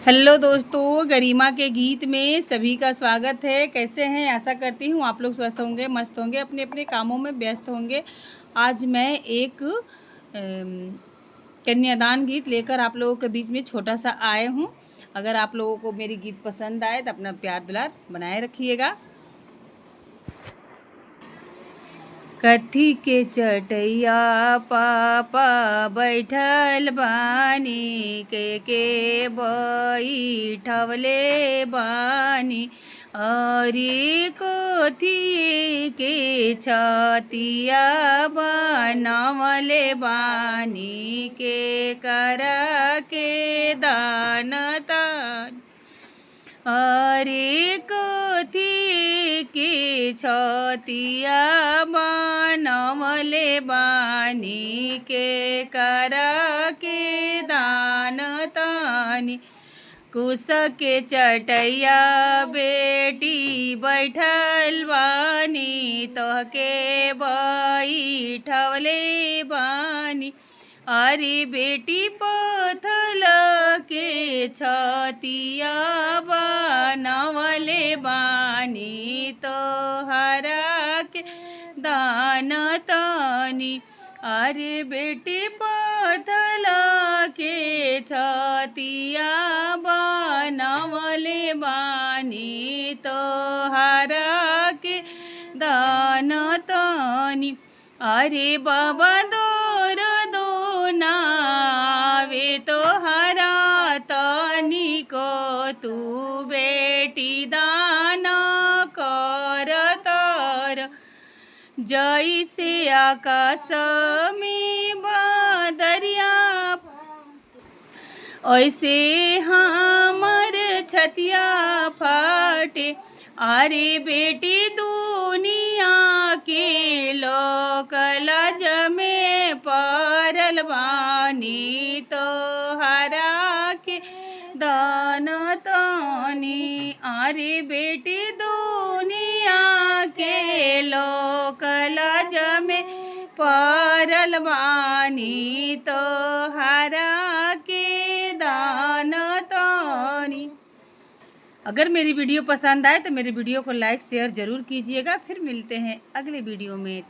Hello दोस्तों, गरिमा के गीत में सभी का स्वागत है। कैसे हैं? आशा करती हूँ आप लोग स्वस्थ होंगे, मस्त होंगे, अपने अपने कामों में व्यस्त होंगे। आज मैं एक कन्यादान गीत लेकर आप लोगों के बीच में छोटा सा आए हूँ। अगर आप लोगों को मेरी गीत पसंद आए तो अपना प्यार दुलार बनाए रखिएगा। कथी के चटैया पापा बैठल बानी के बैठवले बानी। अरे कथी के छतिया बनवले बानी के करा के दानता। अरे कथी के छतिया बनवले बानी के करा के दान तानी। कुश के चटैया बेटी बैठल बानी तोहके बैठवले बानी। अरे बेटी पथल के छतिया बनवले बानी तोहरा के दान तानी। अरे बेटी पथल के छतिया बनवले बानी तोहरा के दान तानी। अरे बाबा दौर दो नावे तोहरा तनी को तू बेटी दाना कर तर। जैसे आकाश में बादरिया ऐसे हमर छतिया फाटे। अरे बेटी दुनिया के लोक लाज में पड़ल बानी तोहरा के दान तानी। अरे बेटी दुनिया के लोक लाज में पड़ल बानी तोहरा के दान तानी। अगर मेरी वीडियो पसंद आए तो मेरी वीडियो को लाइक शेयर ज़रूर कीजिएगा। फिर मिलते हैं अगले वीडियो में।